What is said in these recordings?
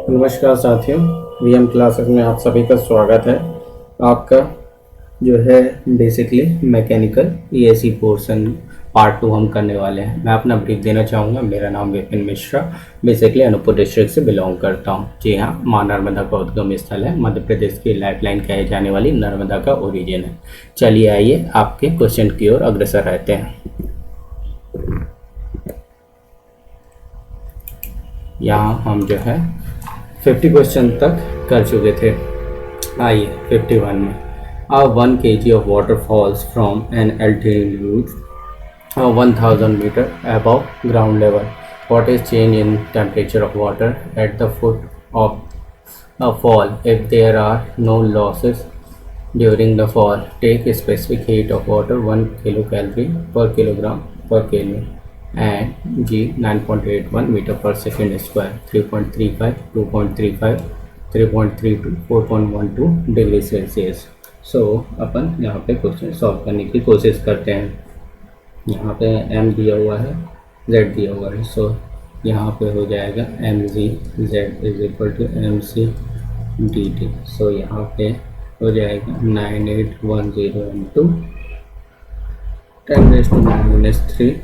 नमस्कार साथियों, VM classes में आप सभी का स्वागत है। आपका जो है basically mechanical EAC portion part 2 हम करने वाले हैं। मैं अपना ब्रीफ देना चाहूँगा। मेरा नाम विपिन मिश्रा, बेसिकली अनूपपुर डिस्ट्रिक्ट से बिलोंग करता हूँ। जी हाँ, माँ नर्मदा का उद्गम स्थल है। मध्य प्रदेश की लाइफलाइन कहे जाने वाली नर्मदा का ओरिजिन है। चलिए आइए आपके क्वेश्चन की ओर अग्रसर रहते हैं। यहाँ हम जो है 50 क्वेश्चन तक कर चुके थे। आइए 51 में 1 kg of water falls from an altitude 1000 meter above ground level. What is change in temperature of water at the foot of a fall if there are no losses during the fall? Take a specific heat of water 1 kilocalorie per kilogram per Kelvin and G 9.81 meter per second square, 3.35, 2.35, 3.32, 4.12 degree Celsius. सो अपन यहाँ पे question solve करने की कोशिश करते हैं। यहाँ पे m दिया हुआ है, z दिया हुआ है। सो यहाँ पे हो जाएगा mg z is equal to mc dt। So यहाँ पे हो जाएगा 9810 into 10⁻³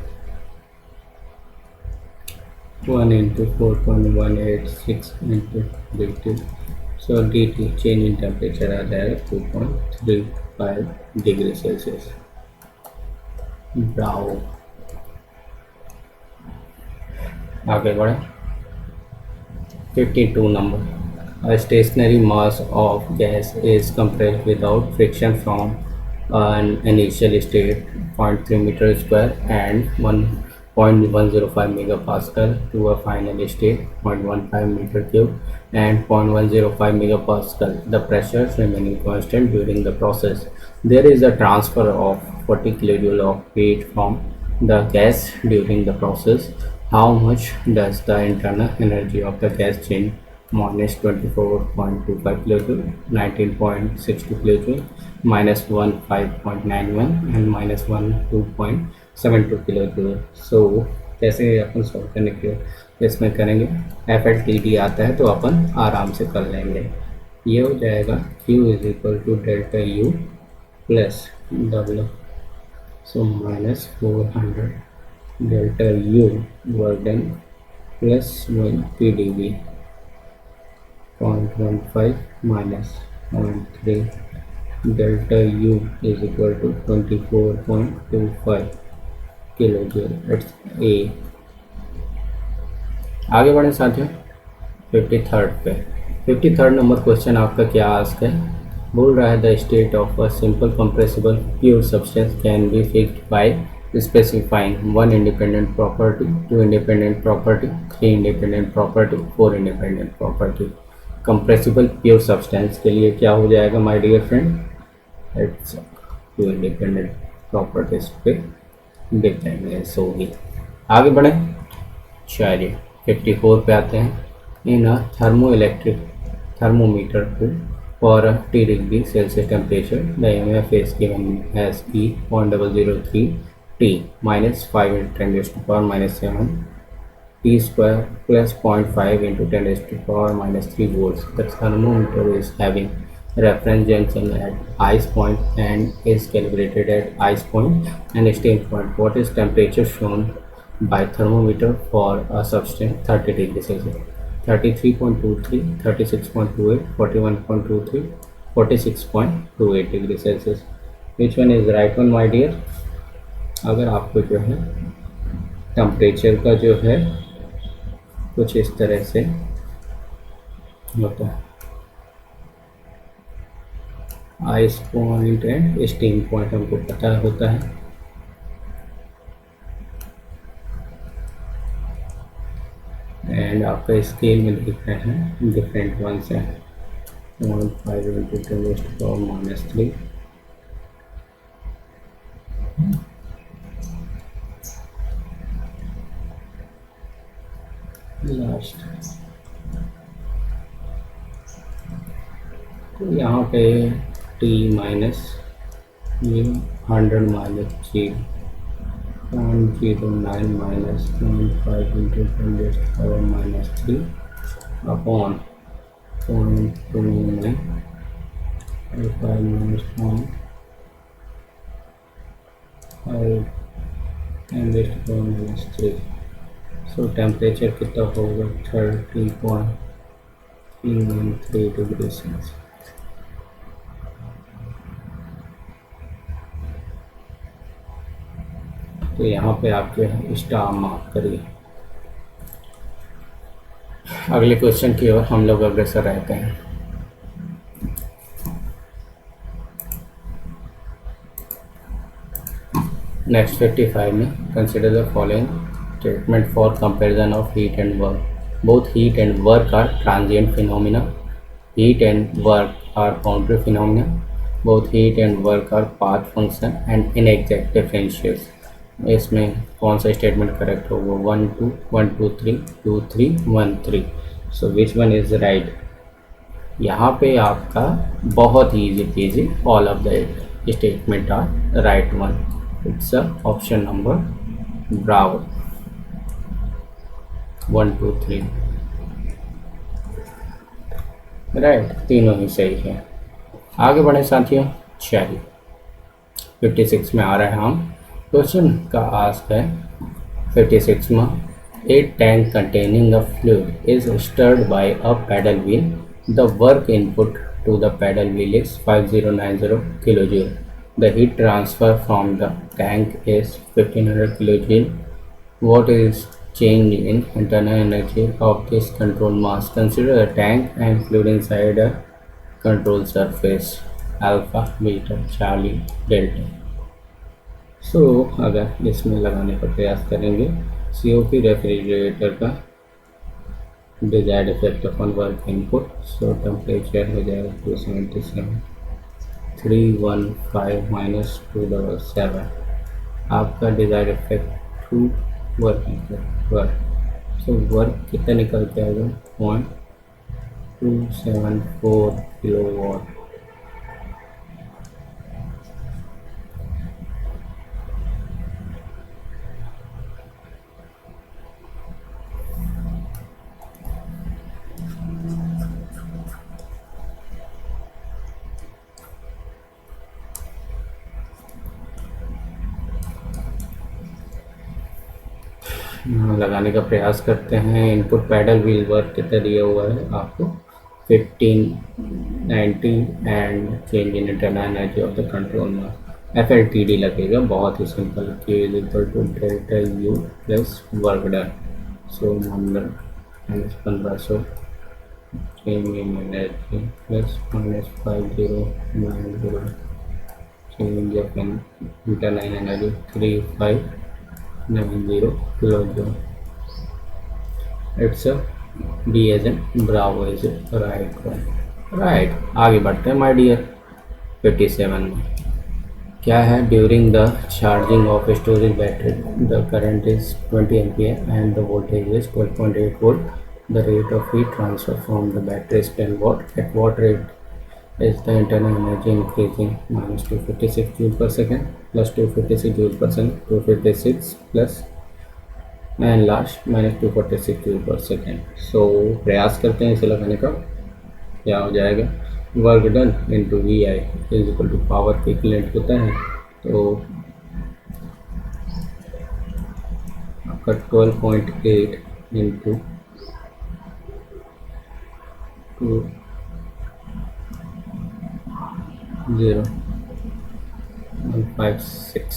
1 into 4.186 into dt। So dt change in temperature आ जाएगा 2.35 डिग्री सेल्सियस। ब्राउ आगे बढ़े 52 number. A stationary mass of gas is compressed without friction from an initial state 0.3 meter square and 1.105 megapascal to a final state 0.15 meter cube and 0.105 megapascal. The pressure remaining constant during the process. There is a transfer of 40 kilojoule of heat from the gas during the process. How much does the internal energy of the gas change? minus 24.25 kilojoule, 19.62 kilojoule, minus 15.91 and minus 12.72 kilojoule. So कैसे अपन solve करने के इसमें करेंगे, FLTD आता है तो अपन आराम से कर लेंगे। ये हो जाएगा Q is equal to delta U plus W। So minus 400 delta U work done plus 1 PdV 0.15 minus 0.3 delta U is equal to 24.25 kilojoule. It's A। आगे बढ़े साथियों 53rd पे। 53rd नंबर क्वेश्चन आपका क्या आस्क है, बोल रहा है the state of a simple compressible pure substance can be fixed by specifying 1 independent property, 2 independent property, 3 independent property, 4 independent property। Compressible pure substance के लिए क्या हो जाएगा my dear friend, it's 2 independent properties पे डिपेंडेंस होगी। आगे बढ़े चलिए 54 पे आते हैं। इन अ थर्मोइलेक्ट्रिक थर्मोमीटर को for 3 degree Celsius temperature the EMF is given as E 0.003 T minus 5 into 10 raised to power minus 7 T square plus 0.5 into 10 raised to power minus 3 volts. The thermometer is having reference junction at ice point and is calibrated at ice point and steam point. What is temperature shown by thermometer for a substance 30 degrees Celsius? 33.23, 36.28, 41.23, 46.28 degree Celsius. Which one is right one my dear? अगर आपको जो है temperature का जो है कुछ इस तरह से होता है, ice point and steam point हमको पता होता है। एंड आपका स्केल में लिख रहे हैं डिफरेंट वंस हैं 0.5 into 10 raised to power minus 3 last. तो यहाँ पे T minus 100 minus 0.09 minus 0.5 into 10 raised to power minus 3 upon 0.29 5 minus 1 5 and this minus 3. So temperature कितना होगा 30.313 डिग्री सेल्सियस। तो यहाँ पे आपके स्टार मार्क करिए। अगले क्वेश्चन की ओर हम लोग अग्रसर रहते हैं। नेक्स्ट 55 में consider the following statement for comparison of heat and work. Both heat and work are transient phenomena. Heat and work are boundary phenomena. Both heat and work are path function and inexact differentials. इसमें कौन सा statement correct होगा? 1 2 1 2 3 2 3 1 3। So which one is right? यहाँ पे आपका बहुत ही easy peasy, all of the statement are right one. It's option number bravo 1 2 3 right, तीनों ही सही है। आगे बढ़े साथियों, चलिए 56 में आ रहे हैं हम। क्वेश्चन का आस्क है 56 में, a tank containing a fluid is stirred by a paddle wheel. The work input to the paddle wheel is 5090 kilojoule. The heat transfer from the tank is 1500 kilojoule. What is change in internal energy of this control mass? Consider a tank and fluid inside a control surface alpha, beta, charlie, delta. So अगर इसमें लगाने का प्रयास करेंगे, COP refrigerator का desired effect upon work input. सो temperature हो जाएगा 277 315 minus 277। आपका desired effect 2 work work. So work कितना निकल के आएगा? 0.274 किलोवाट। लगाने का प्रयास करते हैं। इनपुट पैडल व्हील वर्क कितना दिया हुआ है आपको? 1590 and change in internal energy of the control mass. FLTD लगेगा, बहुत ही simple. Q is equal to delta U plus work done. So number minus 1500 change in energy plus minus 5090 change of internal energy 3590 kilojoule. It's a B as in Bravo is it right one. Right, आगे बढ़ते हैं my dear. 57 में क्या है? During the charging of storage battery the current is 20 ampere and the voltage is 12.8 volt. The rate of heat transfer from the battery is 10 watt. At what rate is the internal energy increasing? Minus 256 joule per second plus 256 joule per second, 256 plus and last minus 246 joule per second. So प्रयास करते हैं इसे लगाने का। क्या हो जाएगा? Work done into V I is equal to power के इक्विवेलेंट होता है। तो आपका 12.8 into 256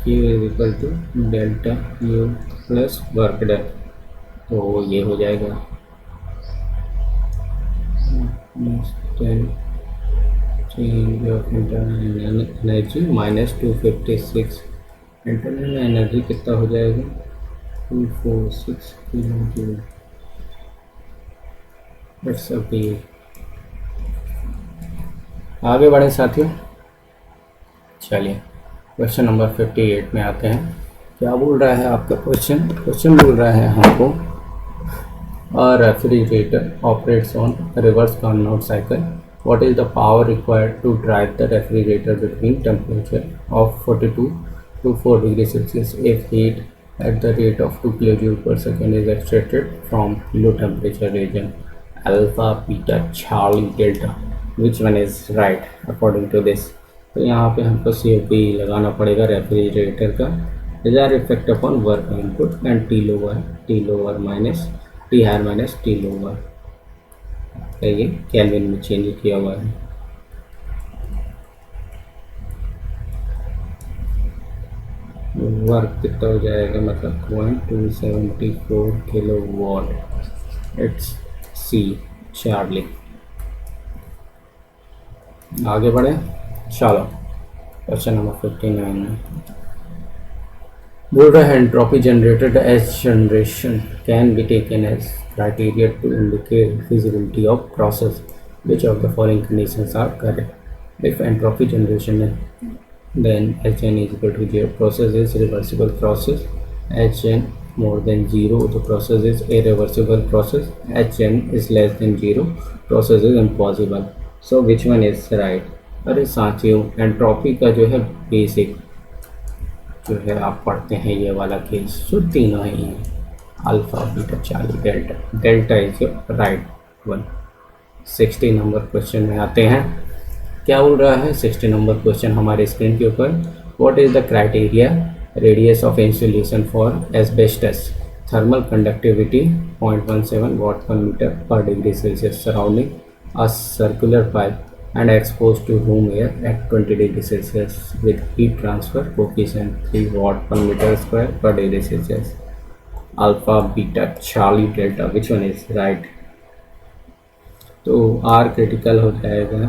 Q is equal to delta U plus work done. तो ये हो जाएगा 10 change of internal energy minus 256। Internal energy कितना हो जाएगा? 246 किलो। आगे बढ़े साथियों, चलिए क्वेश्चन नंबर 58 में आते हैं। क्या बोल रहा है आपका क्वेश्चन? क्वेश्चन बोल रहा है हमको a refrigerator operates on reverse Carnot cycle. What is the power required to drive the refrigerator between temperature of 42 to 4 degree Celsius if heat at the rate of 2 kJ per second is extracted from low temperature region alpha, beta, Charlie, delta. Which one is right according to this? तो यहाँ पे हमको COP लगाना पड़ेगा refrigerator का desired effect upon work input and T lower minus T higher minus T lower. ये kelvin में change किया हुआ है. वर्क कितना हो जाएगा मतलब 0.274 किलोवाट. It's C Charlie. आगे बढ़े. चलो क्वेश्चन नंबर 59 में बोल रहा है entropy generated as generation can be taken as criteria to indicate feasibility of process. Which of the following conditions are correct? If entropy generation then Hn is equal to 0, process is reversible process. Hn more than 0, the process is irreversible process. Hn is less than 0, process is impossible. So which one is right? अरे साथियों entropy का जो है basic जो है आप पढ़ते हैं ये वाला केस जो तीनों ही हैं alpha beta Charlie delta. Delta is your right one. 60 number question में आते हैं. क्या बोल रहा है 60 नंबर क्वेश्चन हमारे स्क्रीन के ऊपर. What is the criteria radius of insulation for asbestos. Thermal conductivity 0.17 watt per metre per degree Celsius surrounding a circular pipe and exposed to room air at 20 degrees Celsius with heat transfer coefficient 3 watt per meter square per degree Celsius. Alpha, beta, Charlie, delta. Which one is right? तो R critical हो जाएगा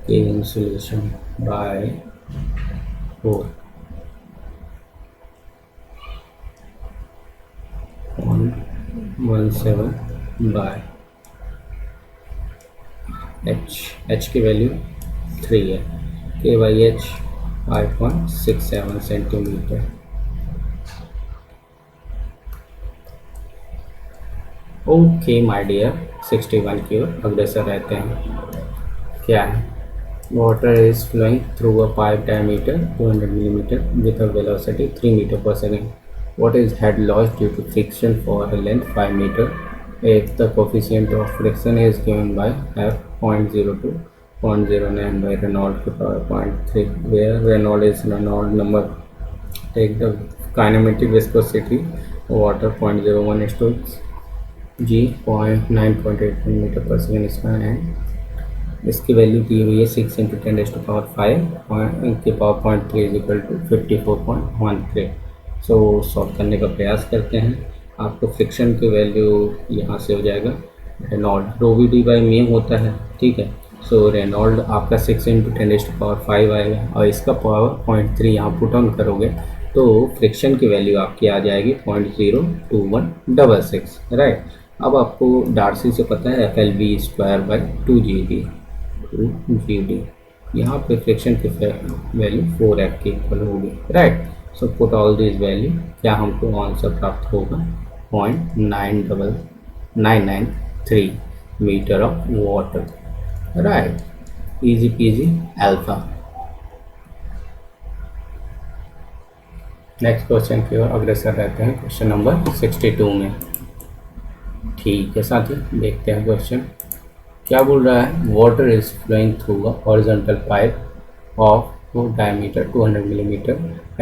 K insulation by 4.17 by H की value 3 है. K by H 5.67 centimetre. Okay my dear 61 की ओर अग्रसर रहते हैं. क्या है water is flowing through a pipe diameter 200 millimetre with a velocity 3 metre per second. What is head loss due to friction for a length 5 metre. if the coefficient of friction is given by f 0.02 0.09 by Reynolds to power 0.3 where Reynolds is Reynolds number. Take the kinematic viscosity of water 0.01 is to g 9.81 metre per second square and इसकी value दी हुई है 6 into 10 to power 5 के power 0.3 is equal to 54.13. So solve करने का प्रयास करते हैं. आपको फ्रिक्शन की वैल्यू यहाँ से हो जाएगा Reynold rho V D by में होता है. ठीक है. सो रेनॉल्ड आपका 6 इंटू 10 टू पावर 5 आएगा और इसका पावर 0.3 यहाँ पुट ऑन करोगे तो फ्रिक्शन की वैल्यू आपकी आ जाएगी 0.02166. राइट. अब आपको डार्सी से पता है F L V square by 2 यहाँ पे फ्रिक्शन की वैल्यू 4f की इक्वल होगी. Right. So put all this value क्या हमको आंसर प्राप्त होगा 0.993 metre of water. Right. Easy peasy alpha. Next question की ओर अग्रसर रहते हैं क्वेश्चन नंबर 62 में. ठीक है साथी देखते हैं क्वेश्चन. क्या बोल रहा है water is flowing through a horizontal pipe of diameter 200 millimeter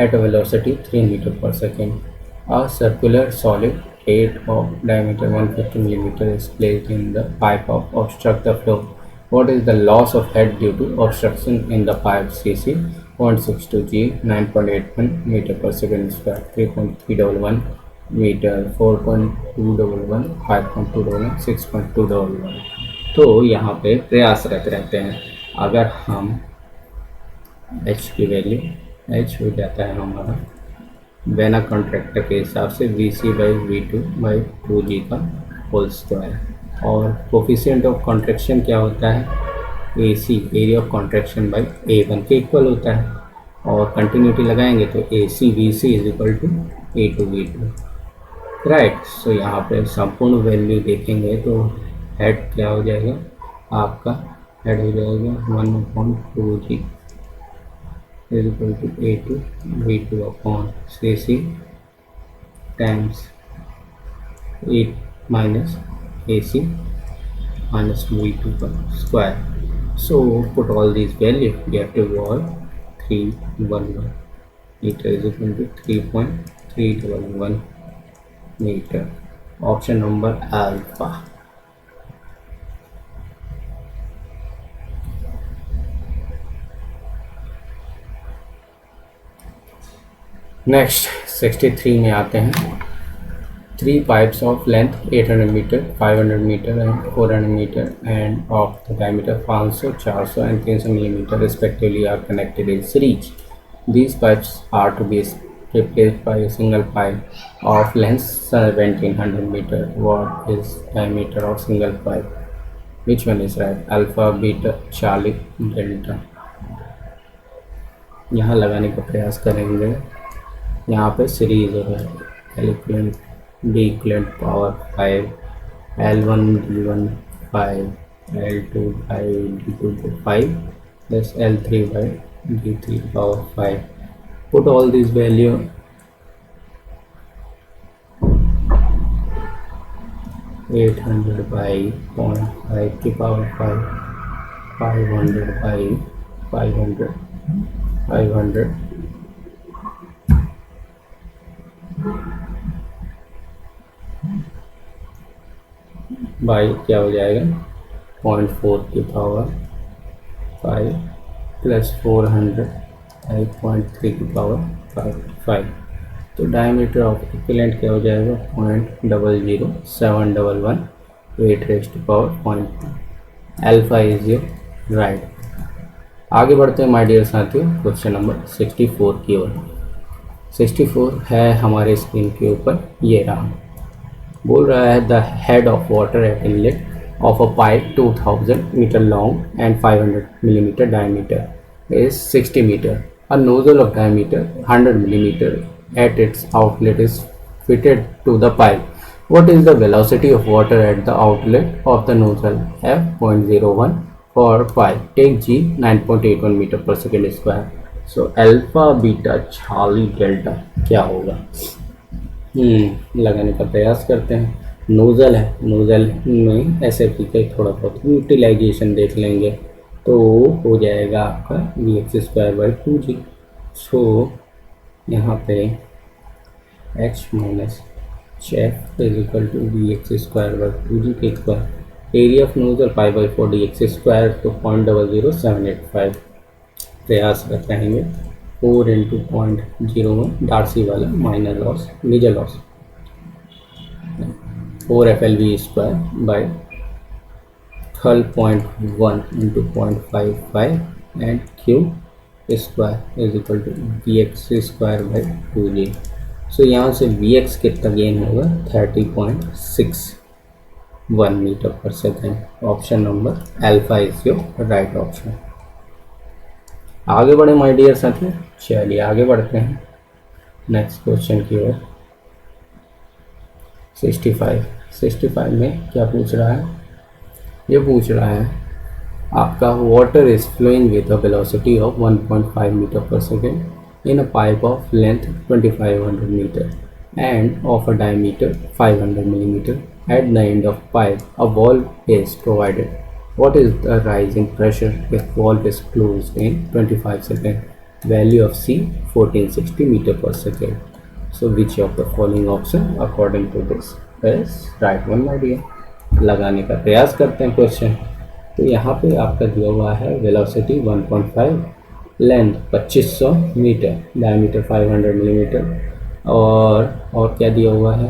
at a velocity 3 meter per second. A circular solid plate of diameter 150 millimeter is placed in the pipe of obstruct the flow. What is the loss of head due to obstruction in the pipe? Cc 0.62 g 9.81 meter per second square 3.311 meter 4.211 5.211 6.211. तो यहाँ पे प्रयासरत रहते हैं. अगर हम H की value H हो जाता है हमारा वेना कॉन्ट्रैक्टर के हिसाब से VC by V2 by 2G का होल स्क्वायर. और कोफिशिएंट ऑफ कॉन्ट्रैक्शन क्या होता है AC area of contraction by A1 के इक्वल होता है. और कंटिन्यूटी लगाएंगे तो AC VC is equal to A2 V2. Right. So यहाँ पे संपूर्ण वैल्यू देखेंगे तो हेड क्या हो जाएगा आपका हेड हो जाएगा 1/2G is equal to A2 V2 upon CC times 8 minus AC minus V2 square. So put all these values, we have to evolve 311 meter is equal to 3.311 meter. Option number alpha. Next 63 में आते हैं. 3 pipes of length 800 meter, 500 meter and 400 meter and of the diameter 500, 400 and 300 millimeter respectively are connected in series. These pipes are to be replaced by a single pipe of length 1700 meter. What is diameter of single pipe? Which one is right? Alpha, beta, Charlie, delta. यहाँ लगाने का प्रयास करेंगे. यहाँ पे series है L equivalent B equivalent power 5, L1 D1 5, L2 by D2 to 5 plus L3 by D3 power 5. Put all these value. Eight hundred by 0.5 की power 5, 500 by 500 by क्या हो जाएगा 0.4 की पावर 5 प्लस 400 बाई 0.3 की पावर 5. तो diameter of equivalent क्या हो जाएगा 0.00711 8 raise to power 0.2. Alpha is your right. आगे बढ़ते हैं माय डियर साथियों क्वेश्चन नंबर 64 की ओर. 64 है हमारे स्क्रीन के ऊपर, ये रहा. बोल रहा है the head of water at inlet of a pipe 2000 metre long and 500 millimetre diameter is 60 metre. A nozzle of diameter 100 millimetre at its outlet is fitted to the pipe. What is the velocity of water at the outlet of the nozzle? F 0.01 for pipe. Take G 9.81 meter per second square. So alpha, beta, Charlie, delta क्या होगा? लगाने का प्रयास करते हैं. Nozzle है, nozzle में ऐसे की थोड़ा बहुत यूटिलाइजेशन देख लेंगे तो हो जाएगा आपका Vx²/2g. सो यहाँ पे h माइनस चेफ इज इक्वल टू Vx²/2g के square. Area of nozzle π/4 dx² तो 0.00785. प्रयास करते हैं 4 इंटू 0.01 डार्सी वाला minor loss major loss 4 FLV² by 12.1 into 0.55 and Q square is equal to Vx²/2g. So यहाँ से Vx कितना गेन होगा 30.61 metre per second. Option number alpha is your right option. आगे बढ़े माय डियर साथियों. चलिए आगे बढ़ते हैं नेक्स्ट क्वेश्चन की ओर. 65 में क्या पूछ रहा है? ये पूछ रहा है आपका water is flowing with a velocity of 1.5 metre per second in a pipe of length 2500 metre and of a diameter 500 millimetre. At the end of pipe a valve is provided. What is the rise in pressure if valve is closed in 25 seconds? Value of C 1460 meter per second. So which of the following option according to this is right one my dear? लगाने का प्रयास करते हैं question. तो यहाँ पे आपका दिया हुआ है velocity 1.5, length 2500 metre, diameter 500 millimetre और क्या दिया हुआ है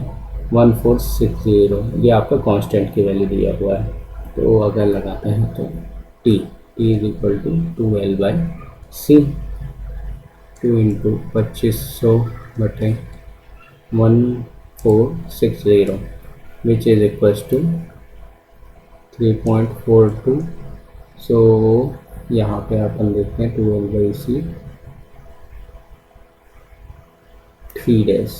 1460. ये आपका कांस्टेंट की वैल्यू दिया हुआ है. तो अगर लगाते हैं तो T is equal to 2L/C 2 into 2500 बटे 1460 which is equal to 3.42. So यहाँ पे अपन देखते हैं 2L/C 3 days.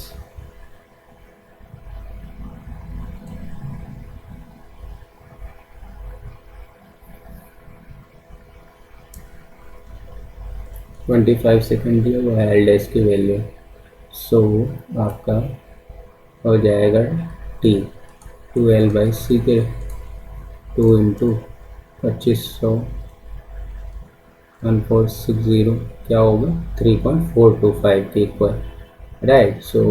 $25 दिया हुआ है एल डैश की वैल्यू. सो आपका हो जाएगा टी 2L/c के 2 इंटू 2500 1460 क्या होगा 3.425 के इक्वल, राइट। सो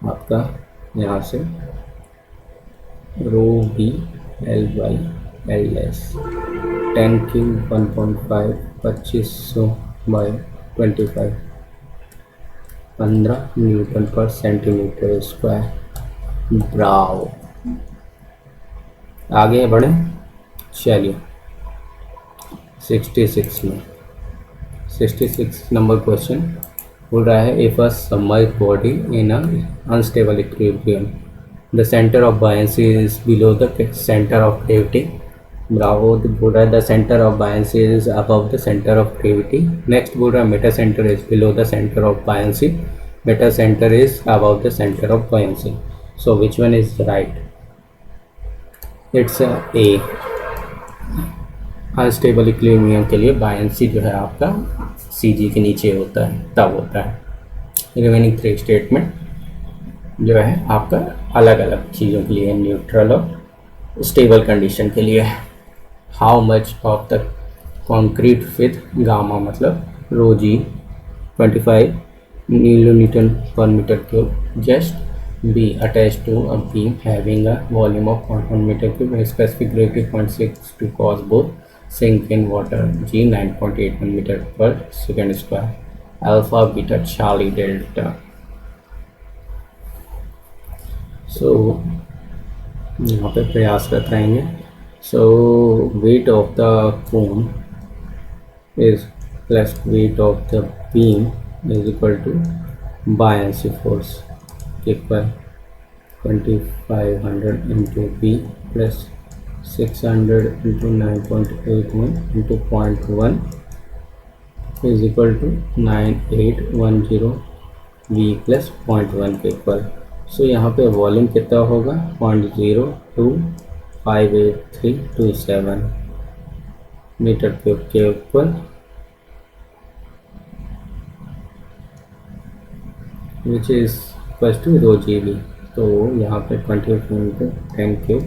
आपका यहाँ से रो बी L/Ls 10 क्यूब 1.5 2500/25 15 न्यूटन पर सेंटीमीटर स्क्वायर। ब्रावो, आगे बढ़े। चलिए 66 नंबर क्वेश्चन बोल रहा है if a submerged body in unstable equilibrium the centre of buoyancy is below the centre of gravity. Bravo, बोल रहा है the centre of buoyancy is above the centre of gravity. Next बोल रहा है Meta centre is below the centre of buoyancy, Meta centre is above the centre of buoyancy. So which one is right? It's a. Unstable equilibrium के लिए buoyancy जो है आपका सी जी के नीचे होता है, तब होता है। रिमेनिंग 3 स्टेटमेंट जो है आपका अलग अलग चीज़ों के लिए, न्यूट्रल और स्टेबल कंडीशन के लिए। How much of the concrete with gamma मतलब rho g 25 newton per metre cube just be attached to a beam having a volume of 1 meter cube and specific gravity 0.6 to cause both sink in water g 9.81 meter per second square alpha beta charlie delta। so यहाँ पे प्रयास करते रहेंगे। so weight of the cone is plus weight of the beam is equal to buoyancy force equal 2500 into B plus 600 into 9.81 into 0.1 is equal to 9810 V plus 0.1 के equal. सो यहाँ पे volume कितना होगा 0.0258327 मीटर क्यूब के ऊपर, which is equals to rho g b. तो यहाँ पे 20 into 10 cube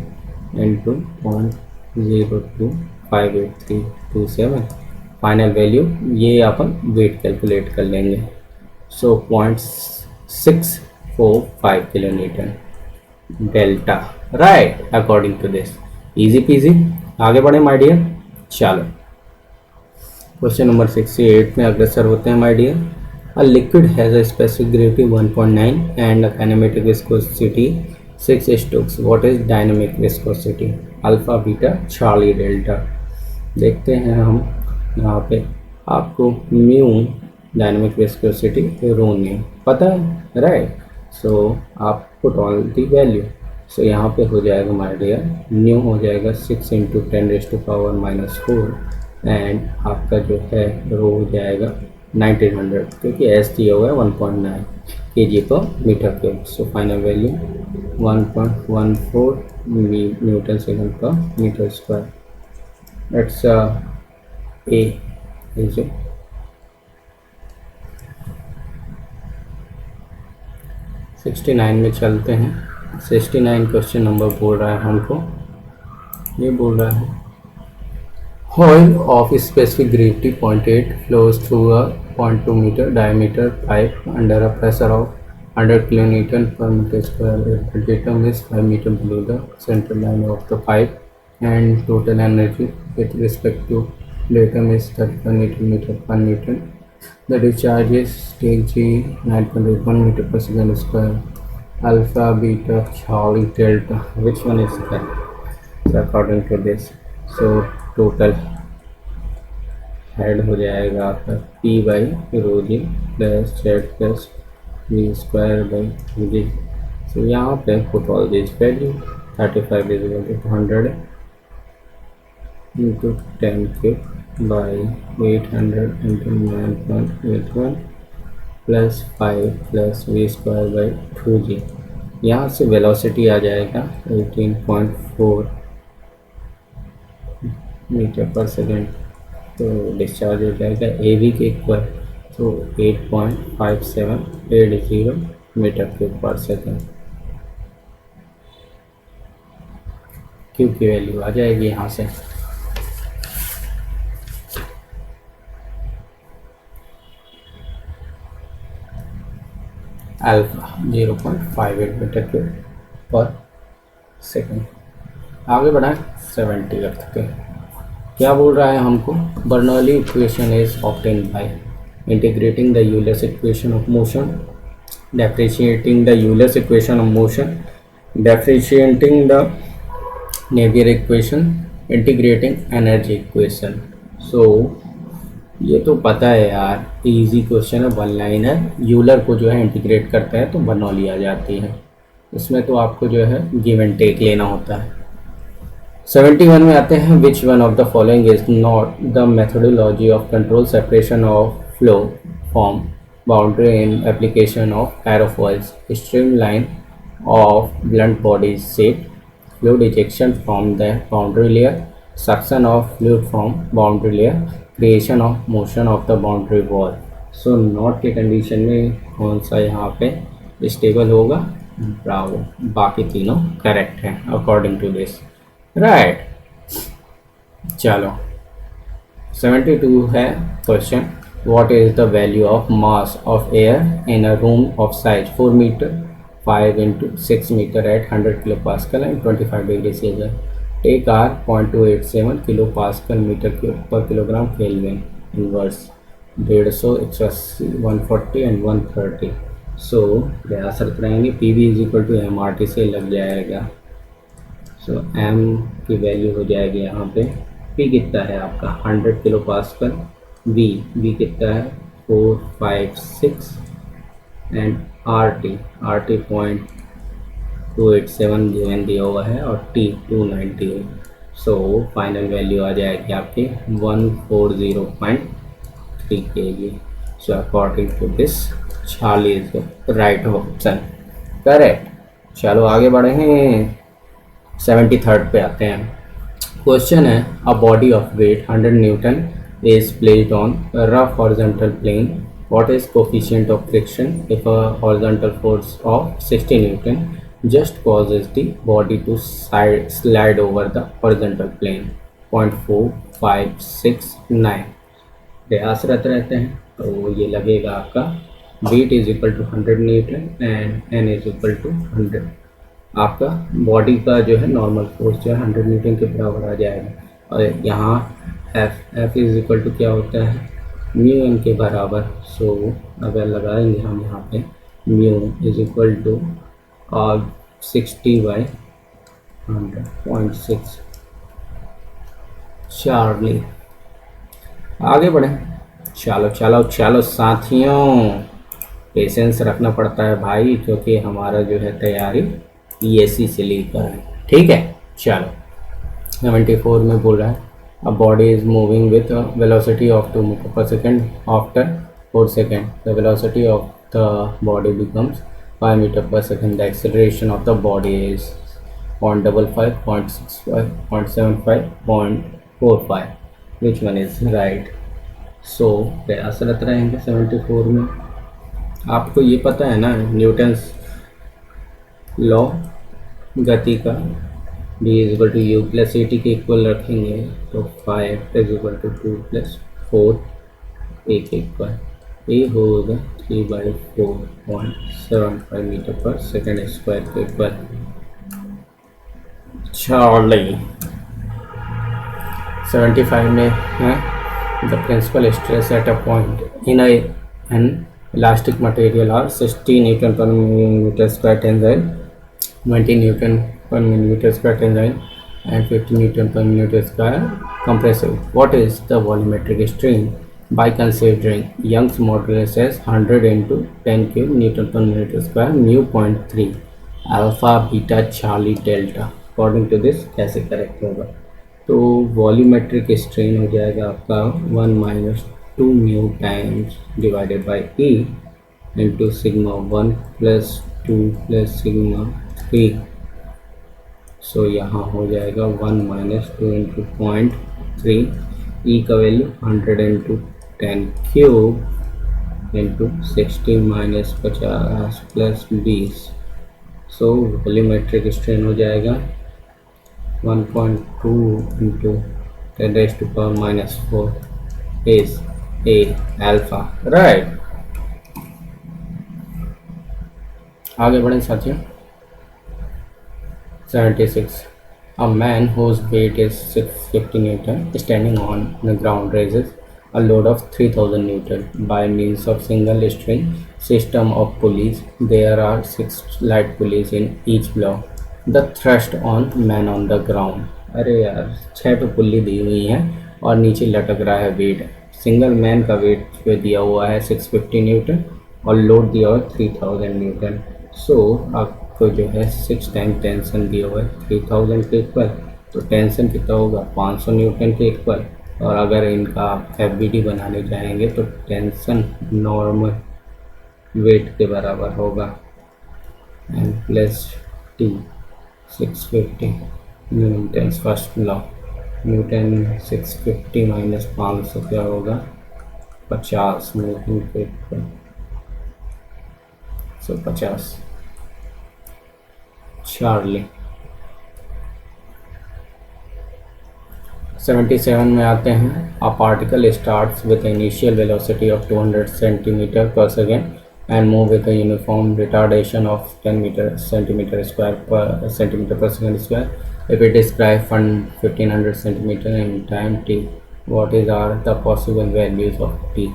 into 0.025837 final value, ये अपन वेट कैलकुलेट कर लेंगे। So 0.645 kilo newton delta, right according to this. Easy peasy, आगे बढ़े माय डियर। चलो क्वेश्चन नंबर 68 में अग्रसर होते हैं my dear. A liquid has a specific gravity 1.9 and a kinematic viscosity 6 stokes. What is dynamic viscosity? Alpha, beta, Charlie, delta। देखते हैं हम यहाँ पे आपको म्यू डायनामिक विस्कोसिटी रो न्यू पता है, राइट। सो आप पुट ऑल दी वैल्यू। सो यहाँ पे हो जाएगा माय डियर न्यू हो जाएगा 6 इंटू 10⁻⁻⁴ एंड आपका जो है रो हो जाएगा 1900 क्योंकि एस दिया हुआ है 1.9 kg per metre cube. So final value 1.14 newton second per metre square. It's a is 69 में चलते हैं। 69 क्वेश्चन नंबर बोल रहा है हमको, ये बोल रहा है Oil of specific gravity 0.8 flows through a 0.2 meter diameter pipe under a pressure of 100 kilonewton per meter square. The datum is 5 meter below the center line of the pipe and total energy with respect to datum is 35 Newton meter per Newton. The discharge is take G 9.81 meter per second square. Alpha, beta, Charlie, delta. Which one is correct? So according to this, so total head हो जाएगा आपका P by rho g plus z plus v square by g. So यहाँ पे put all this value 35 is equal to 100 into 10 cube by 800 into 9.81 plus 5 plus v square by 2g। यहाँ से velocity आ जाएगा 18.4 metre per second. तो discharge हो जाएगा A V के equal, तो 8.5780 मीटर क्यूब पर सेकेंड। क्यू की वैल्यू आ जाएगी यहाँ से अल्फा 0.58 मीटर क्यूब पर सेकेंड। आगे बढ़ाएं 70 रखते हैं। क्या बोल रहा है हमको? Bernoulli equation is obtained by integrating the Euler's equation of motion, differentiating the Euler's equation of motion, differentiating the Navier equation, integrating energy equation. So ये तो पता है यार, इजी क्वेश्चन है, वन लाइनर। यूलर को जो है इंटीग्रेट करता है तो बर्नौली आ जाती है। इसमें तो आपको जो है गिव एंड टेक लेना होता है। 71 में आते हैं, which one of the following is not the methodology of control separation of flow form boundary in application of aerofoils, streamline of blunt body shape, fluid ejection from the boundary layer, suction of fluid from boundary layer, creation of motion of the boundary wall। So not के condition में कौन सा यहाँ पे stable होगा? Bravo, बाकी तीनों correct हैं अकॉर्डिंग टू दिस, राइट। चलो 72 है question, what is the value of mass of air in a room of size 4 metre 5 into 6 meter at 100 kilopascal and 25 degree Celsius. Take R 0.287 kilopascal meter cube per kilogram Kelvin inverse 150, 180, 140 and 130। So प्रयास रहेंगे P V is equal to M R T से लग जाएगा। सो M की value हो जाएगी यहाँ पे, पी कितना है आपका 100 किलोपास्कल, वी कितना है 456 एंड आर टी 0.287 गिवन दिया हुआ है और टी 290 है। सो फाइनल वैल्यू आ जाएगी आपकी 140.3 kg। So according to this Charlie is the right option, correct. चलो आगे बढ़े हैं, 73 पे आते हैं। क्वेश्चन है, a body of weight 100 newton is placed on a rough horizontal plane. What is coefficient of friction if a horizontal force of 60 Newton just causes the body to slide over the horizontal plane? 0.4569। प्रयासरत रहते हैं तो ये लगेगा आपका weight is equal to 100 newton and N is equal to 100। आपका body का जो है नॉर्मल फोर्स जो है 100 न्यूटन के बराबर आ जाएगा और यहाँ एफ इज इक्वल टू क्या होता है म्यू एन के बराबर। सो अगर लगाएंगे हम यहाँ पे mu is equal to 60/100.6 Charlie. आगे बढ़े, चलो चलो चलो साथियों, पेशेंस रखना पड़ता है भाई, क्योंकि हमारा जो है तैयारी पीएससी से लेकर है, ठीक है। चलो 74 में बोल रहा है, a body is moving with a velocity of 2 meter per second. After 4 seconds, the velocity of the body becomes 5 meter per second. The acceleration of the body is 0.55, 0.65, 0.75, 0.45. Which one is right? So प्रयासरत रहेंगे 74 में। आपको ये पता है ना Newton's law गति का, d is equal to u plus a t के इक्वल रखेंगे तो 5 is equal to 2 plus 4 a के इक्वल, ए होगा 3/4.75 मीटर पर सेकेंड स्क्वायर के इक्वल। चार्ली 75 में है, the principal stress at a point in an elastic material are 60 newton per metre square tensile, 20 newton per millimeter square tensile and 50 Newton per millimeter square compressive. What is the volumetric strain by considering Young's modulus as 100 into 10 cube Newton per millimeter square, mu 0.3, alpha beta charlie delta? According to this कैसे correct होगा? तो volumetric strain हो जाएगा आपका 1 minus 2 mu times divided by E into sigma 1 plus 2 plus sigma 3। सो यहाँ हो जाएगा 1 minus 2 into 0.3, ई का value 100 into 10 cube into 60 minus 50 plus 20, सो वॉल्यूमेट्रिक स्ट्रेन हो जाएगा 1.2 into 10⁻⁻4 is a alpha. Right, आगे बढ़ें साथियों। 76. A man whose weight is 650 Newton standing on the ground raises a load of 3000 Newton by means of single string system of pulleys. There are 6 light pulleys in each block. The thrust on man on the ground. अरे यार, 6 तो pulley दी हुई हैं और नीचे लटक रहा है वेट। सिंगल मैन का वेट पे दिया हुआ है 650 न्यूटन और लोड दिया हुआ है 3000 न्यूटन। सो आपको जो है 6 टाइम टेंशन दिया हुआ है 3000 के इक्वल, तो टेंशन कितना होगा 500 न्यूटन के इक्वल। और अगर इनका FBD बनाने जाएंगे तो टेंशन नॉर्मल वेट के बराबर होगा N plus T 650 newton first law. Newton 650 minus 500 क्या होगा 50 न्यूटन के इक्वल, सो 50 चार्ली। 77 में आते हैं। A particle starts with initial velocity of 200 centimetre per second and move with uniform retardation of 10 centimetre per second square. If it describe 1500 centimetre in time t, what is are the possible values of t?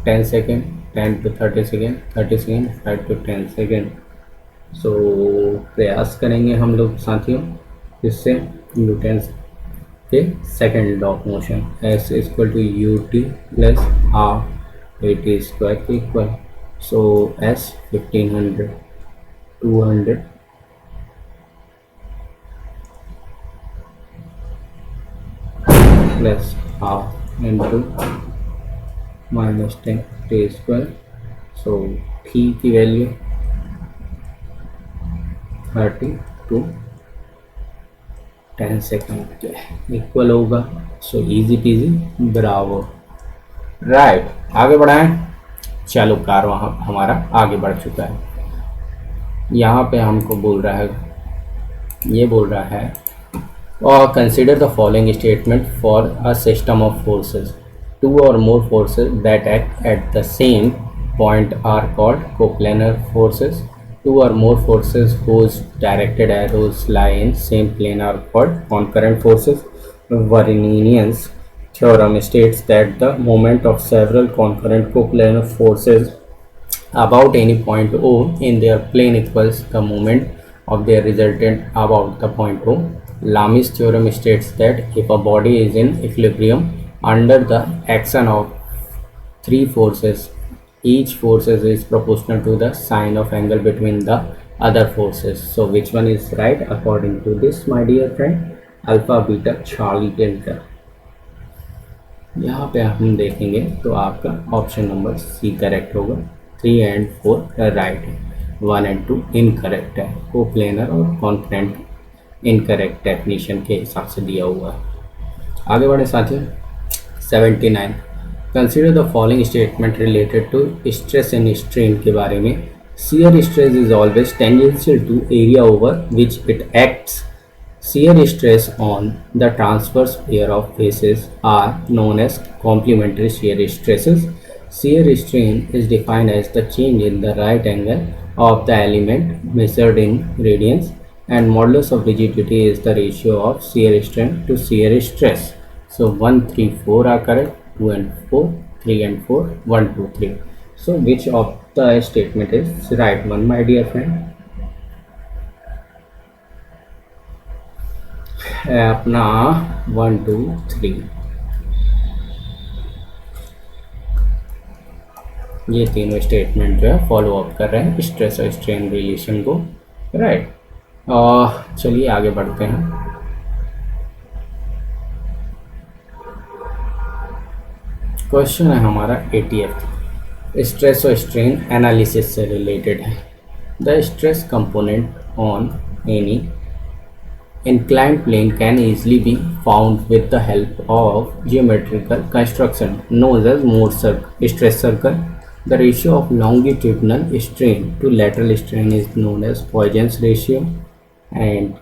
10 second, 10 to 30 second, 30 second, 5 to 10 second. So प्रयास करेंगे हम लोग साथियों इससे Newton's के second law of motion s equal to u t plus half a t square के equal. So s 1500 200 plus half into -10 t square. So थी की वैल्यू 30 to 10 सेकेंड के इक्वल होगा। So easy peasy bravo. Right, आगे बढ़ाएं। चलो कारवां हमारा आगे बढ़ चुका है। यहाँ पे हमको बोल रहा है, ये बोल रहा है और consider the following statement for a system of forces. 2 or more forces that act at the same point are called coplanar forces. 2 or more forces whose directed arrows lie in same plane are called concurrent forces. Varinian's theorem states that the moment of several concurrent coplanar forces about any point O in their plane equals the moment of their resultant about the point O. Lami's theorem states that if a body is in equilibrium under the action of 3 forces, each forces is proportional to the sine of angle between the other forces. So which one is right according to this, my dear friend? Alpha, beta, Charlie, delta. यहाँ पे हम देखेंगे तो आपका option number C correct होगा। 3 and 4 right है, 1 and 2 incorrect है। Coplanar और कॉन्करेंट इनकरेक्ट डेफिनेशन के हिसाब से दिया हुआ है। आगे बढ़े साथियों। 79, consider the following statement related to stress and strain के बारे में। Shear stress is always tangential to area over which it acts. Shear stress on the transverse pair of faces are known as complementary shear stresses. Shear strain is defined as the change in the right angle of the element measured in radians and modulus of rigidity is the ratio of shear strain to shear stress. So 1, 3, 4 are correct, 2 and 4, 3 and 4, 1, 2, 3. So which of the statement is right one, my dear friend? अपना 1, 2, 3 ये तीनों statement जो है follow up कर रहे हैं stress और strain relation को। राइट, चलिए आगे बढ़ते हैं। क्वेश्चन है हमारा 80th, स्ट्रेस और स्ट्रेन एनालिसिस से रिलेटेड है। The stress component on any inclined plane can easily be found with the help of geometrical construction known as Mohr stress circle. The ratio of longitudinal strain to lateral strain is known as Poisson's ratio. And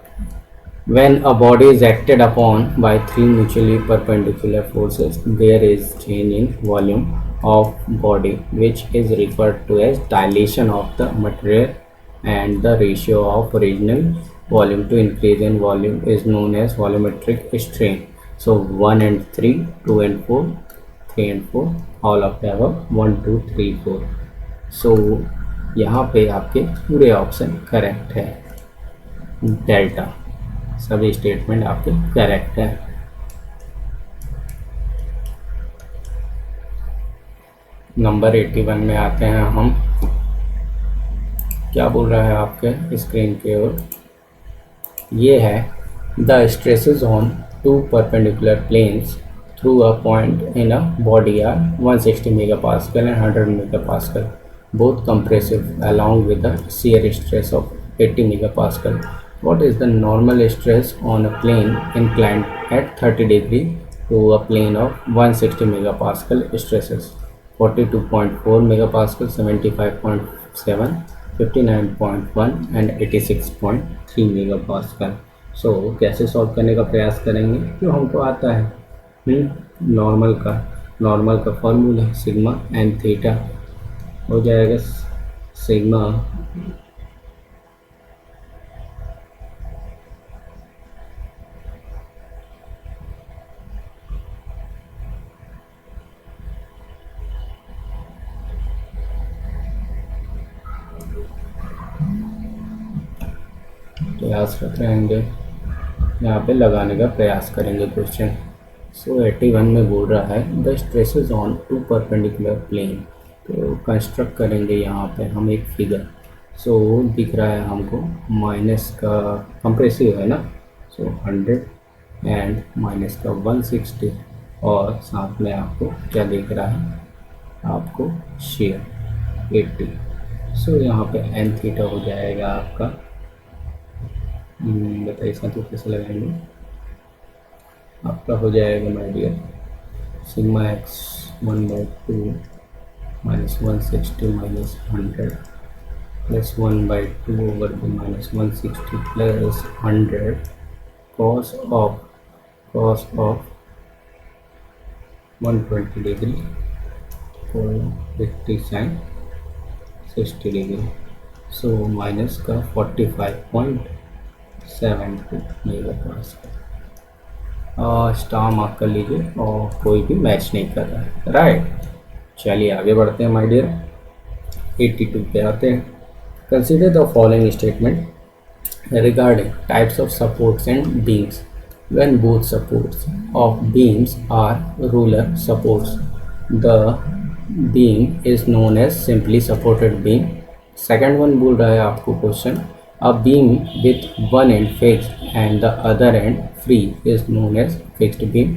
when a body is acted upon by three mutually perpendicular forces, there is change in volume of body, which is referred to as dilation of the material, and the ratio of original volume to increase in volume is known as volumetric strain. So 1 and 3, 2 and 4, 3 and 4, all of the above 1, 2, 3, 4. So यहाँ पे आपके पूरे option correct है, delta सभी statement आपके correct है। Number 81 में आते हैं हम। क्या बोल रहा है आपके स्क्रीन के ओर? ये है the stresses on two perpendicular planes through a point in a body are 160 megapascal and 100 megapascal, both compressive along with the shear stress of 80 megapascal. What is the normal stress on a plane inclined at 30 degree to a plane of 160 megapascal stresses? 42.4 megapascal, 75.7, 59.1 and 86.3 megapascal. So कैसे solve करने का प्रयास करेंगे? जो हमको आता है normal का फॉर्मूला सिग्मा एन थीटा हो जाएगा सिग्मा प्रयास कर रहेंगे, यहाँ पे लगाने का प्रयास करेंगे क्वेश्चन। सो 81 में बोल रहा है the stresses on two perpendicular plane. तो कंस्ट्रक्ट करेंगे यहाँ पे हम एक फिगर। सो दिख रहा है हमको माइनस का कंप्रेसिव है ना, सो 100 एंड माइनस का 160 और साथ में आपको क्या दिख रहा है, आपको शेयर 80। सो यहाँ पे एन थीटा हो जाएगा आपका, बताइए इसका तो कैसे लगाएंगे, आपका हो जाएगा my dear sigma x 1/2 minus 160 minus 100 plus 1/2 over the minus 160 plus 100 cos of 120 degree को 50 sin 60 डिग्री। सो माइनस का 45.72 मेगापास्कल। स्टार मार्क कर लीजिए और कोई भी मैच नहीं कर रहा है, राइट। चलिए आगे बढ़ते हैं माय डियर, 82 पे आते हैं। Consider the following statement regarding types of supports and beams when both supports of beams are roller supports, the beam is known as simply supported beam. Second one बोल रहा है आपको question, a beam with one end fixed and the other end free is known as fixed beam.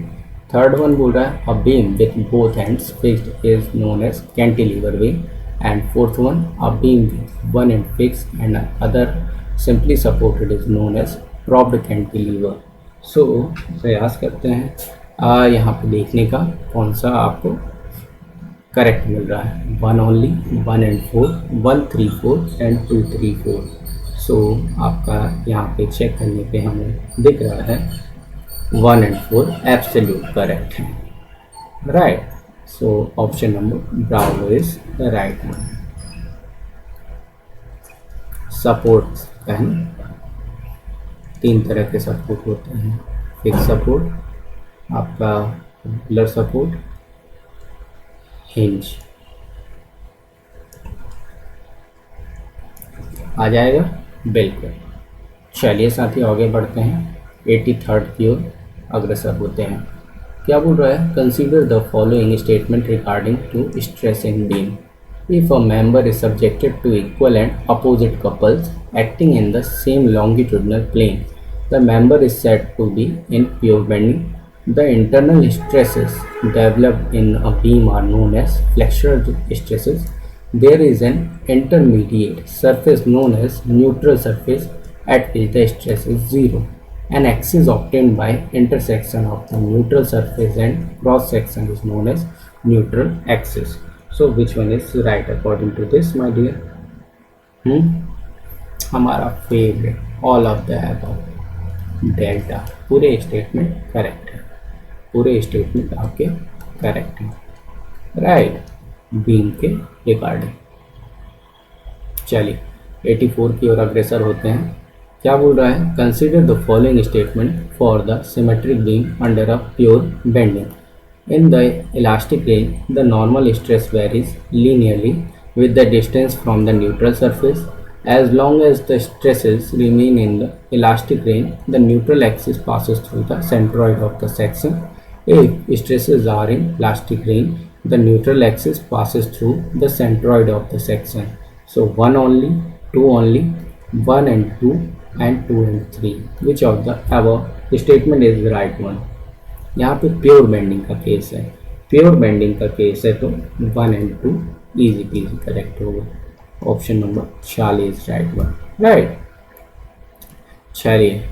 Third one बोल रहा है a beam with both ends fixed is known as cantilever beam. And fourth one, a beam with one end fixed and other simply supported is known as propped cantilever. So प्रयास करते हैं यहाँ पे देखने का कौन सा आपको करेक्ट मिल रहा है। 1 only, 1 and 4, 1 3 4 and 2 3 4। सो आपका यहाँ पे चेक करने पे हमें दिख रहा है 1 and 4 एब्सोल्यूट करेक्ट है, right. So option number brown is the right one. Support है, 3 तरह के सपोर्ट होते हैं, फिक्स सपोर्ट, आपका रेगुलर सपोर्ट, हिंज। आ जाएगा बिल्कुल। चलिए साथी आगे बढ़ते हैं, 83rd की ओर अग्रसर होते हैं। क्या बोल रहा है, consider the following statement regarding to stress in beam. If a member is subjected to equal and opposite couples acting in the same longitudinal plane, the member is said to be in pure bending. The internal stresses developed in a beam are known as flexural stresses. There is an intermediate surface known as neutral surface at which the stress is zero. An axis obtained by intersection of the neutral surface and cross section is known as neutral axis. So which one is right according to this, my dear? हमारा favourite all of the above, delta. पूरे statement correct है, पूरे statement आपके correct है, right, being के regarding. चलिए 84 की ओर अग्रसर होते हैं। क्या बोल रहा है? Consider the following statement for the symmetric beam under a pure bending. In the elastic range the normal stress varies linearly with the distance from the neutral surface. As long as the stresses remain in the elastic range, the neutral axis passes through the centroid of the section. If stresses are in elastic range, the neutral axis passes through the centroid of the section. So 1 only, 2 only, 1 and 2 and 2 and 3. Which of the above statement is the right one? यहाँ पे pure bending का case है, pure bending का case है तो 1 and 2 इजी पीजी correct होगा। Option number 40 right one, right. चलिए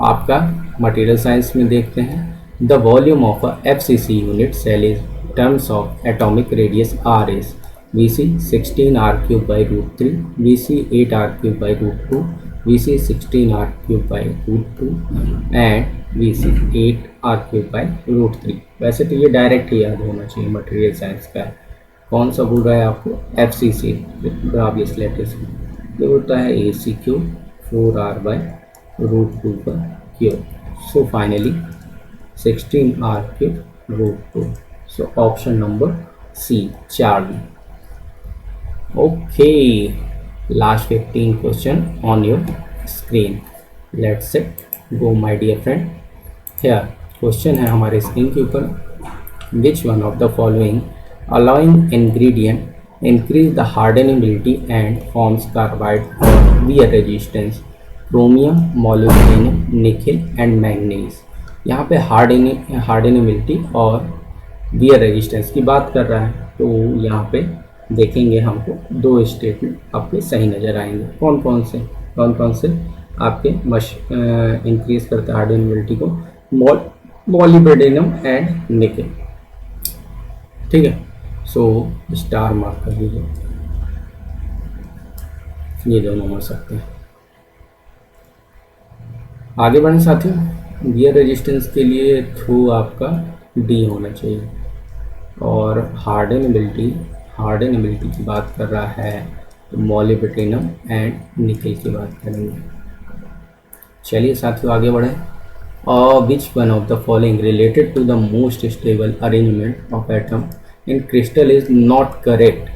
आपका मटेरियल साइंस में देखते हैं। The volume of a FCC unit cell is terms of atomic radius R is Vc 16r³ by √3, Vc 8r³ by √2, Vc 16r³ by √2 and Vc 8r³ by √3। वैसे तो ये direct ही याद होना चाहिए, मटेरियल साइंस का है। कौन सा बोल रहा है आपको? FCC ग्रावियस लेटेस ये होता है AC³ 4r/√2 का cube. So finally 16r³ √2। So option number C 4। Okay, last 15 question on your screen. Let's go my dear friend. Here question है हमारे स्क्रीन के ऊपर। Which one of the following allowing ingredient increase the hardenability and forms carbide for wear resistance? Chromium, molybdenum, nickel and manganese। यहाँ पे hardenability और wear resistance की बात कर रहा है, तो यहाँ पे देखेंगे हमको दो स्टेटमेंट आपके सही नज़र आएंगे। कौन कौन से आपके इंक्रीज करते हैं हार्डनेबिलिटी को? Molybdenum and nickel. ठीक है, सो स्टार मार्क कर लीजिए, ये दोनों हो सकते हैं। आगे बढ़े साथियों। वियर रेजिस्टेंस के लिए थ्रू आपका डी होना चाहिए, और हार्डनेबिलिटी की बात कर रहा है तो मॉलिब्डेनम एंड निकेल की बात करेंगे। चलिए साथियों आगे बढ़े। Which one of the following related to the most stable arrangement of atom in crystal is not correct?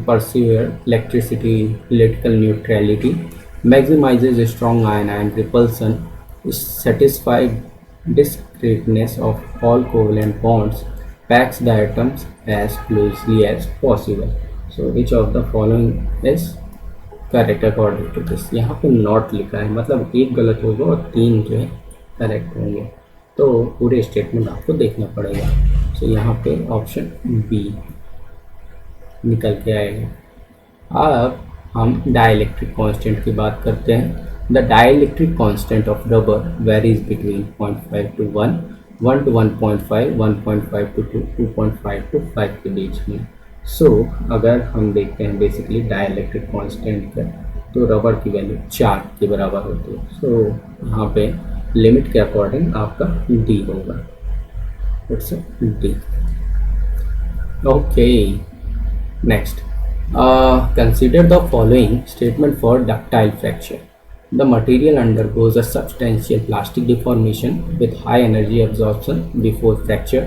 Perceiver electricity, electrical neutrality, maximizes strong ion repulsion, satisfies discreteness of all covalent bonds, packs the atoms as closely as possible. So which of the following is correct according to this? यहाँ पे not लिखा है, मतलब एक गलत होगा और 3 जो है करेक्ट होंगे, तो पूरे स्टेटमेंट आपको देखना पड़ेगा। सो यहाँ पे ऑप्शन बी निकल के आएगा। अब हम डाइलेक्ट्रिक कांस्टेंट की बात करते हैं। The dielectric constant of rubber varies between 0.5 to 1, 1 to 1.5, 1.5 to 2, 2.5 to 5 के बीच में। सो अगर हम देखते हैं बेसिकली डाइलेक्ट्रिक कांस्टेंट का, तो रबर की वैल्यू 4 के बराबर होती है। सो यहाँ पे लिमिट के अकॉर्डिंग आपका डी होगा, it's D. Okay, next. Consider the following statement for ductile fracture. The material undergoes a substantial plastic deformation with high energy absorption before fracture.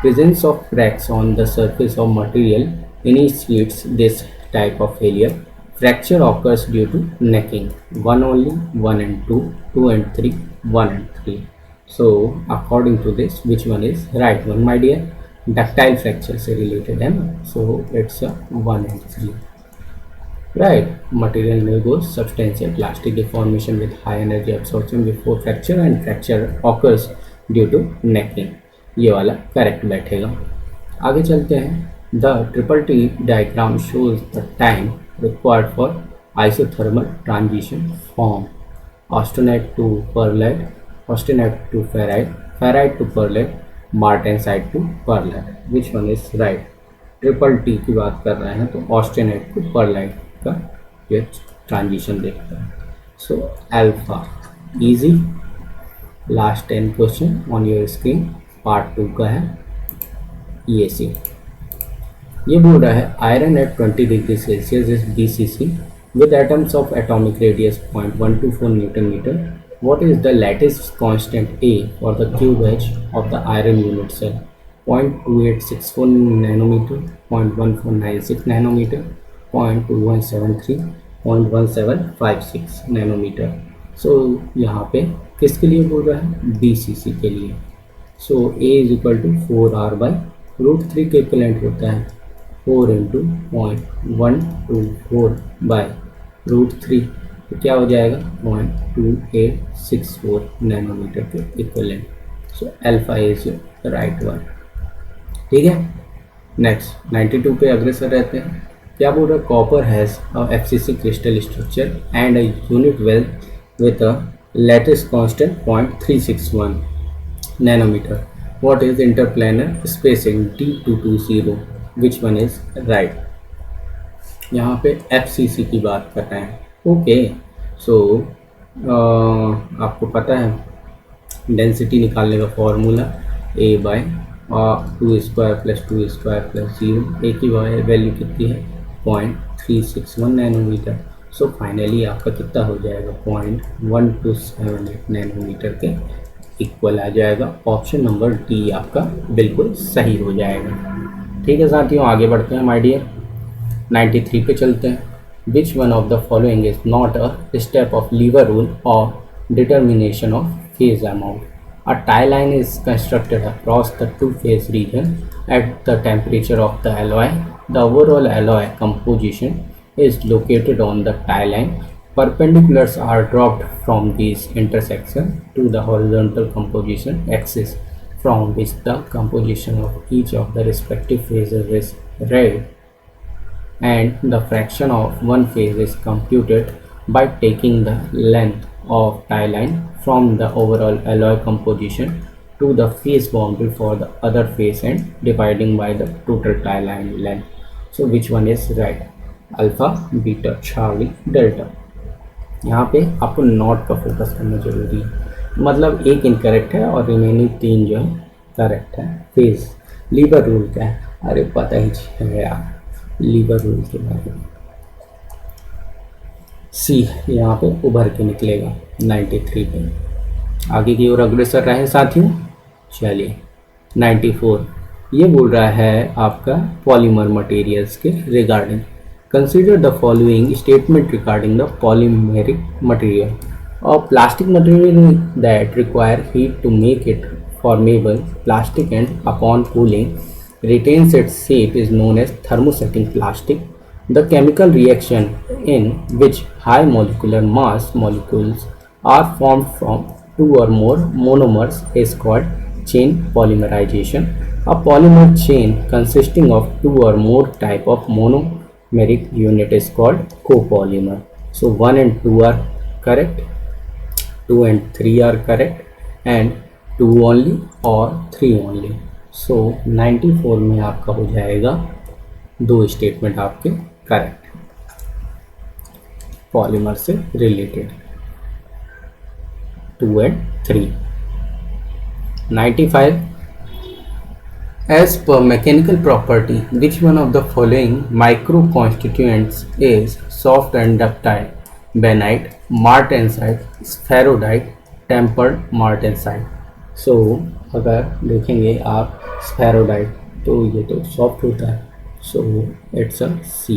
Presence of cracks on the surface of material initiates this type of failure. Fracture occurs due to necking. 1 only, 1 and 2, 2 and 3, 1 and 3. So according to this, which one is right one, my dear? Ductile fracture से related है ना, so it's 1 and 3, right. Material undergoes substantial plastic deformation with high energy absorption before fracture and fracture occurs due to necking। ये वाला correct बैठेगा। आगे चलते हैं। The triple T diagram shows the time required for isothermal transition from austenite to pearlite, austenite to ferrite, ferrite to pearlite, martensite to pearlite, which one is right. Triple T की बात कर रहे हैं तो ऑस्टेनाइट टू परलाइट का ये transition देखता है। सो अल्फा इजी। Last 10 question on your screen, part 2 का है ये सी। ये बोल रहा है iron at 20 degree Celsius is BCC with atoms of atomic radius 0.124 Newton meter. What is the lattice constant A for the cube edge of the iron unit cell? 0.2864 nanometer, 0.1496 nanometer, 0.2173, 0.1756 nanometer. So यहाँ पे किसके लिए बोल रहा है? BCC के लिए। So A is equal to 4R by √3 के इक्वलेंट होता है 4 इंटू 0.124 बाय √3, तो क्या हो जाएगा 0.2864 नैनोमीटर के equivalent. So alpha is the right one. ठीक है, नेक्स्ट 92 पे अग्रसर रहते हैं। क्या बोल रहा है? Copper has a FCC crystal structure and a unit cell with a lattice constant 0.361 nanometre. What is interplanar spacing D220, which one is right. यहाँ पे FCC की बात कर रहे हैं। ओके, सो आपको पता है डेंसिटी निकालने का formula A by 2 square plus 2 square plus 0। A की वैल्यू कितनी है? 0.361 नैनोमीटर। सो फाइनली आपका कितना हो जाएगा? 0.1278 नैनोमीटर के इक्वल आ जाएगा। ऑप्शन नंबर डी आपका बिल्कुल सही हो जाएगा। ठीक है साथियों, आगे बढ़ते हैं माय डियर। 93 पे चलते हैं। Which one of the following is not a step of lever rule और determination of phase amount. A tie line is constructed across the two phase region at the temperature of the alloy. The overall alloy composition is located on the tie line. Perpendiculars are dropped from these intersection to the horizontal composition axis from which the composition of each of the respective phases is read, and the fraction of one phase is computed by taking the length of tie line from the overall alloy composition to the phase boundary for the other phase and dividing by the total tie line length. So which one is right? Alpha, beta, Charlie, delta. यहाँ पे आपको not का focus करना जरूरी है, मतलब एक incorrect है और रिमेनिंग 3 जो है करेक्ट है। फेज लीवर रूल क्या है? अरे पता ही है यार लीवर रूल के बारे में। सी यहाँ पे उभर के निकलेगा 93 पे। आगे की ओर अग्रसर रहे साथियों। चलिए 94 ये बोल रहा है आपका पॉलीमर मटेरियल्स के regarding. Consider the following statement regarding the polymeric material. A plastic material that require heat to make it formable plastic and upon cooling retains its shape is known as thermosetting plastic. The chemical reaction in which high molecular mass molecules are formed from 2 or more monomers is called chain polymerization. A polymer chain consisting of 2 or more type of monomeric unit is called copolymer. So 1 and 2 are correct, 2 and 3 are correct, and 2 only or 3 only. So 94 में आपका हो जाएगा 2 statement आपके correct polymer से related, 2 and 3. 95 As per mechanical property, which one of the following micro constituents is soft and ductile? Bainite, martensite, spherodite, tempered martensite. So अगर देखेंगे आप spherodite तो ये तो सॉफ्ट होता है, so it's a C.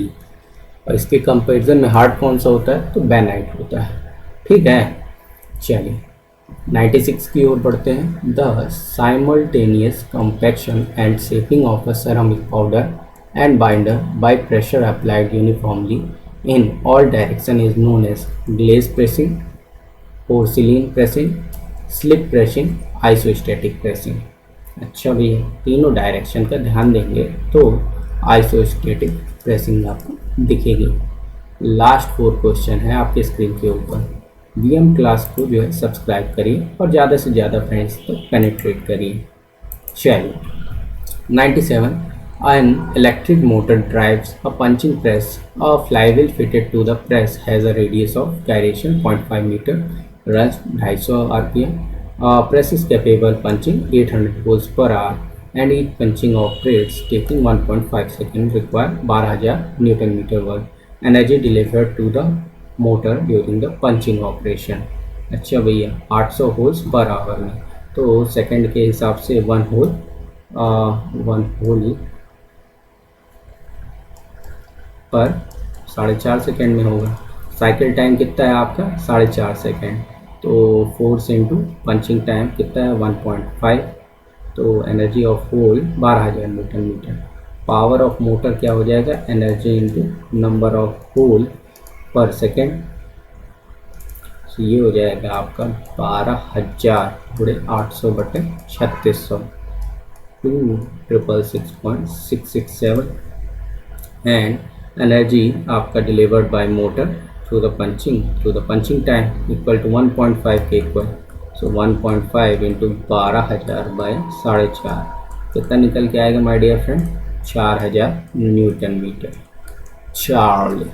और इसके कंपेरिजन में हार्ड कौन सा होता है? तो bainite होता है। ठीक है, चलिए 96 की ओर बढ़ते हैं। The simultaneous compaction and shaping of a ceramic powder and binder by pressure applied uniformly in all direction is known as glaze pressing, porcelain pressing, slip pressing, isostatic pressing. अच्छा भैया, तीनों डायरेक्शन का ध्यान देंगे तो आइसोस्टैटिक प्रेसिंग आपको दिखेगी। Last 4 question है आपके स्क्रीन के ऊपर। VM क्लास को जो है सब्सक्राइब करिए और ज़्यादा से ज़्यादा फ्रेंड्स तक पेनिट्रेट करिए। चलिए 97. An electric motor drives a punching press. A flywheel fitted to the press has a radius of gyration 0.5 meter, runs 250 rpm. Press is capable punching 800 volts per hour and each punching operates taking 1.5 seconds, require 12,000 Newton meter work. Energy delivered to the motor during the punching operation. अच्छा भैया 800 holes per hour में, तो second के हिसाब से one whole पर 4.5 second में होगा। साइकिल टाइम कितना है आपका 4.5 सेकेंड, तो फोर्स इंटू पंचिंग टाइम कितना है 1.5, तो energy of hole 12,000 newton metre. Power of motor क्या हो जाएगा, energy into number of hole per second, तो ये हो जाएगा आपका 12,000 गुणे 800 बटे 3600, 2,666.667 एंड एनर्जी आपका delivered by motor through the punching time equal to 1.5 के इक्वल, सो 1.5 इंटू 12,000 बाय 4.5 कितना निकल के आएगा my dear friend, 4,000 newton metre. Charlie,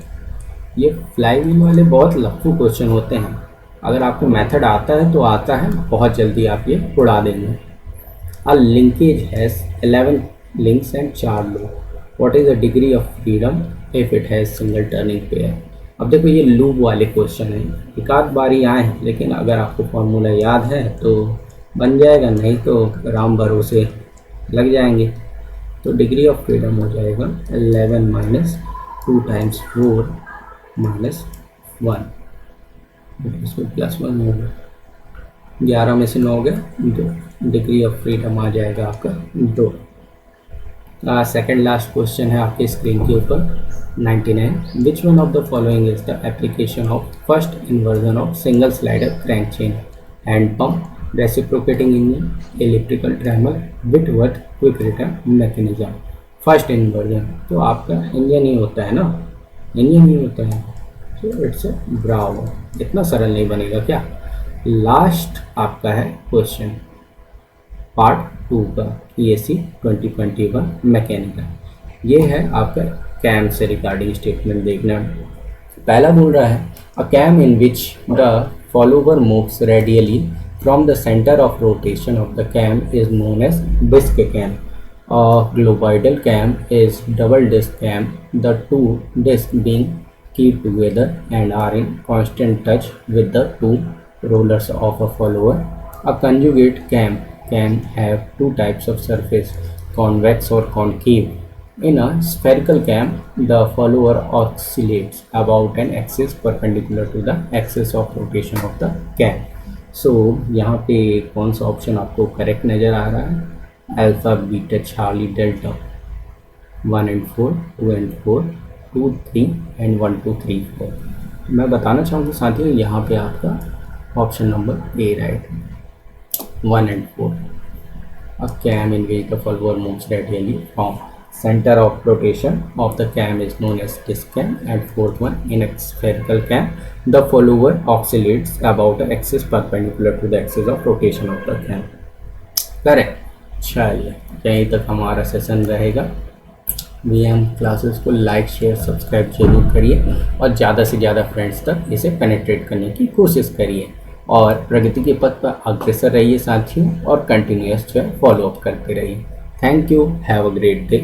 ये फ्लाईव्हील वाले बहुत लफ्फू क्वेश्चन होते हैं, अगर आपको मेथड आता है तो आता है, बहुत जल्दी आप ये उड़ा देंगे। अ linkage has 11 links and 4 loop. What is the degree of freedom if it has single turning pair? अब देखो ये लूप वाले क्वेश्चन है, एक आध बार ही आए हैं, लेकिन अगर आपको फॉर्मूला याद है तो बन जाएगा, नहीं तो राम भरोसे लग जाएंगे। तो डिग्री ऑफ फ्रीडम हो जाएगा 11 माइनस 2 टाइम्स 4 माइनस 1, इसमें प्लस 1 होगा, 11 में से 9 हो गया 2, डिग्री ऑफ फ्रीडम आ जाएगा आपका 2। सेकेंड लास्ट क्वेश्चन है आपके स्क्रीन के ऊपर 99. Which one of the following is the application of first inversion of single slider crank chain, hand pump, reciprocating engine, electrical trammer, Whitworth quick return mechanism. First inversion तो आपका engine ही होता है ना, engine ही होता है, तो इट्स अ ब्रावो। इतना सरल नहीं बनेगा क्या। लास्ट आपका है क्वेश्चन पार्ट 2 का EAC 2021 मैकेनिकल, ये है आपका कैम से रिगार्डिंग स्टेटमेंट देखना। पहला बोल रहा है a cam in which the follower moves radially from the centre of rotation of the cam is known as disc cam. A globoidal cam is double disc cam, the two disc being keep together and are in constant touch with the two rollers of a follower. A conjugate cam can have two types of surface, convex or concave. In a spherical cam, the follower oscillates about an axis perpendicular to the axis of rotation of the cam. So यहाँ पे कौन सा option आपको correct नज़र आ रहा है, alpha beta Charlie delta 1 and 4, 2 and 4, 2 3 and 1 2 3 4। मैं बताना चाहूँगा साथियों यहाँ पे आपका ऑप्शन नंबर ए राइट है, 1 and 4। A cam in which the follower moves radially from center of rotation of the cam is known as disc cam, and fourth one in a spherical cam the follower oscillates about the axis perpendicular to the axis of rotation of the cam। Correct. चलिए यहीं तक हमारा session रहेगा। VM classes को like share subscribe जरूर करिए और ज़्यादा से ज़्यादा फ्रेंड्स तक इसे पेनिट्रेट करने की कोशिश करिए और प्रगति के पथ पर अग्रसर रहिए साथियों और कंटिन्यूअस जो है फॉलोअप करते रहिए। Thank you, have a great day.